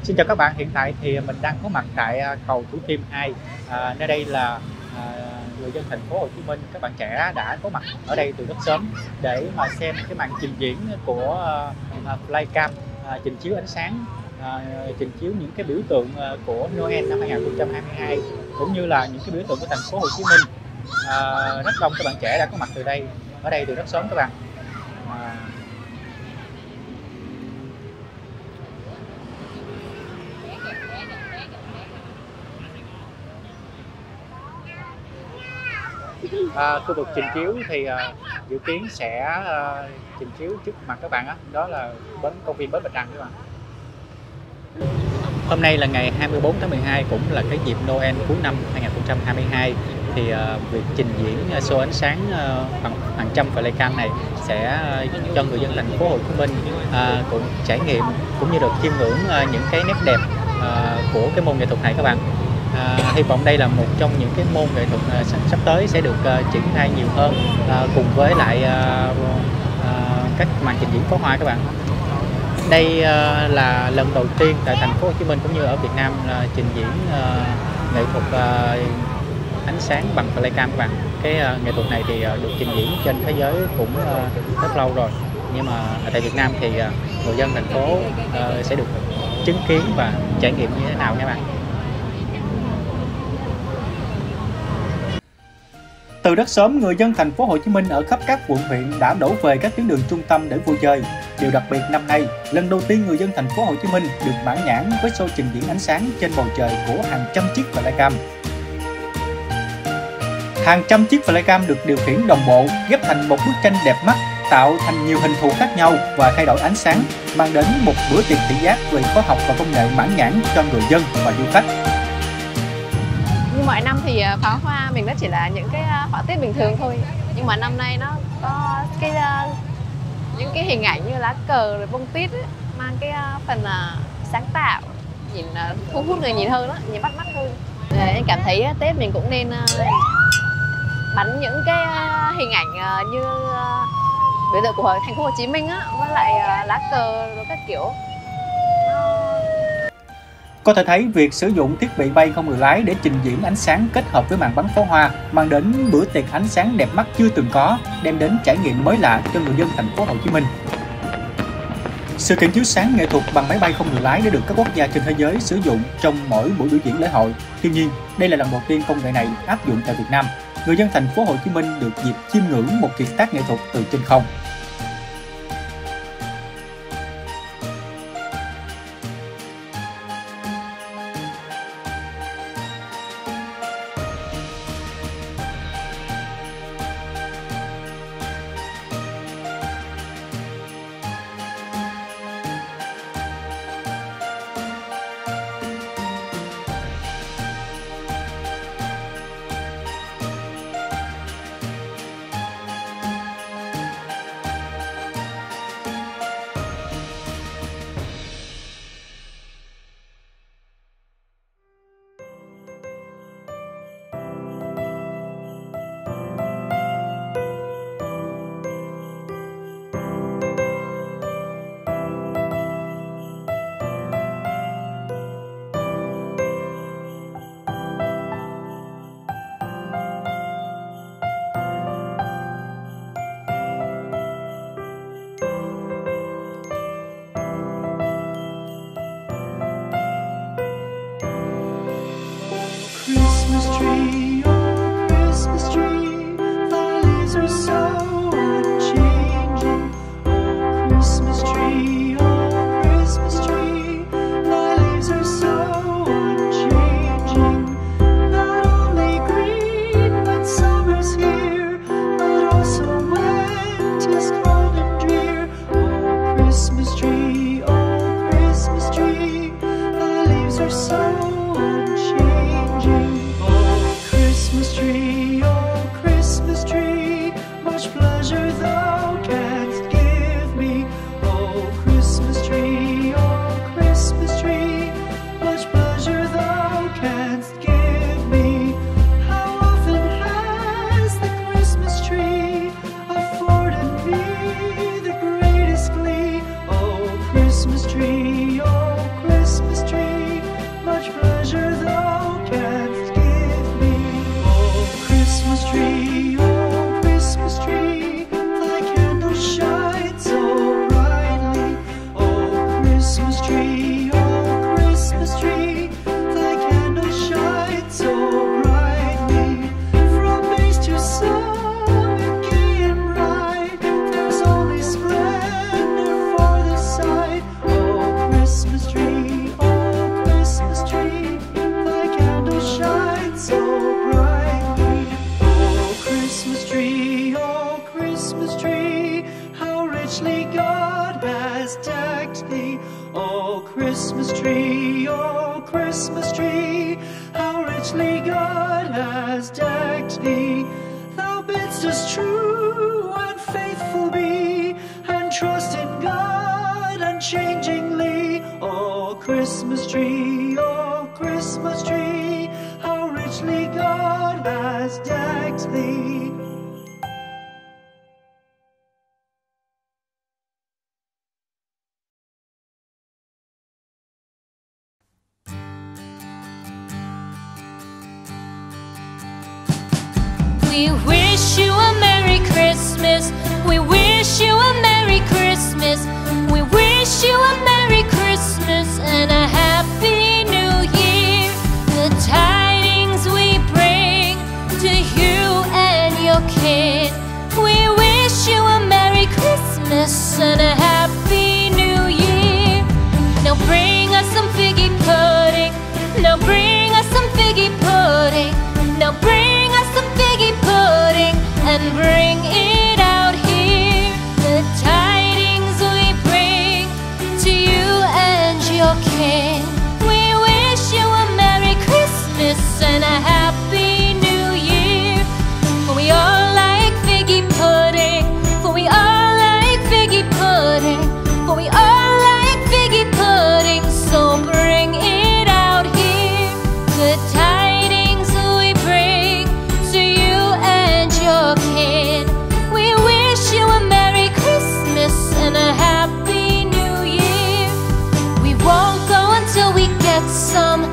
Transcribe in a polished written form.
Xin chào các bạn, hiện tại thì mình đang có mặt tại cầu Thủ Thiêm 2. Nơi đây là người dân thành phố Hồ Chí Minh, các bạn trẻ đã có mặt ở đây từ rất sớm để mà xem cái màn trình diễn của Flycam, trình chiếu ánh sáng, trình chiếu những cái biểu tượng của Noel năm 2022 cũng như là những cái biểu tượng của thành phố Hồ Chí Minh. Rất đông các bạn trẻ đã có mặt ở đây từ rất sớm các bạn. Khu vực trình chiếu thì dự kiến sẽ trình chiếu trước mặt các bạn đó là công viên Bến Bạch Đằng các bạn. Hôm nay là ngày 24 tháng 12, cũng là cái dịp Noel cuối năm 2022 thì việc trình diễn show ánh sáng bằng hàng trăm Flycam này sẽ cho người dân thành phố Hồ Chí Minh cũng trải nghiệm cũng như được chiêm ngưỡng những cái nét đẹp của cái môn nghệ thuật này các bạn. Hy vọng đây là một trong những cái môn nghệ thuật sắp tới sẽ được triển khai nhiều hơn cùng với lại các màn trình diễn pháo hoa các bạn. Đây là lần đầu tiên tại thành phố Hồ Chí Minh cũng như ở Việt Nam trình diễn nghệ thuật ánh sáng bằng Flycam các bạn. Cái nghệ thuật này thì được trình diễn trên thế giới cũng rất lâu rồi, nhưng mà tại Việt Nam thì người dân thành phố sẽ được chứng kiến và trải nghiệm như thế nào các bạn. Từ rất sớm, người dân thành phố Hồ Chí Minh ở khắp các quận huyện đã đổ về các tuyến đường trung tâm để vui chơi. Điều đặc biệt năm nay, lần đầu tiên người dân thành phố Hồ Chí Minh được mãn nhãn với show trình diễn ánh sáng trên bầu trời của hàng trăm chiếc Flycam. Hàng trăm chiếc Flycam được điều khiển đồng bộ, ghép thành một bức tranh đẹp mắt, tạo thành nhiều hình thù khác nhau và thay đổi ánh sáng, mang đến một bữa tiệc thị giác về khoa học và công nghệ mãn nhãn cho người dân và du khách. Như mọi năm thì pháo hoa mình nó chỉ là những cái họa tiết bình thường thôi, nhưng mà năm nay nó có những cái hình ảnh như lá cờ rồi bông tuyết ấy, mang cái phần sáng tạo, nhìn thu hút người nhìn hơn đó, nhìn bắt mắt hơn. Em cảm thấy Tết mình cũng nên bắn những cái hình ảnh như biểu tượng của thành phố Hồ Chí Minh á, với lại lá cờ rồi các kiểu. Có thể thấy việc sử dụng thiết bị bay không người lái để trình diễn ánh sáng kết hợp với màn bắn pháo hoa mang đến bữa tiệc ánh sáng đẹp mắt chưa từng có, đem đến trải nghiệm mới lạ cho người dân thành phố Hồ Chí Minh. Sự kiện chiếu sáng nghệ thuật bằng máy bay không người lái đã được các quốc gia trên thế giới sử dụng trong mỗi buổi biểu diễn lễ hội. Tuy nhiên, đây là lần đầu tiên công nghệ này áp dụng tại Việt Nam. Người dân thành phố Hồ Chí Minh được dịp chiêm ngưỡng một kiệt tác nghệ thuật từ trên không. Christmas tree, oh Christmas tree. Christmas tree, oh Christmas tree, thy candle shines so brightly. From base to summit, gay and bright, there's only splendor for the sight. Oh Christmas tree, thy candle shines so brightly. Oh Christmas tree, how richly God has decked thee. Oh Christmas tree, how richly God has decked thee. Thou bidst us true and faithful be, and trust in God unchangingly. Oh Christmas tree, how richly God has decked thee. We wish you a Merry Christmas. We wish you a Merry Christmas. We wish you a Merry Christmas and a Happy New Year. The tidings we bring to you and your kin. We wish you a Merry Christmas and a Happy New Year. Now bring us some figgy pudding. Now bring us some figgy pudding. Now bring us some figgy pudding and bring it out here. The tidings we bring to you and your kin. We wish you a Merry Christmas and a Happy New Year. For we all like figgy pudding. For we all like figgy pudding. For we all like figgy pudding. So bring it out here. The tidings we bring to you and your kin. We wish you a Merry Christmas and a Happy New Year. We won't go until we get some.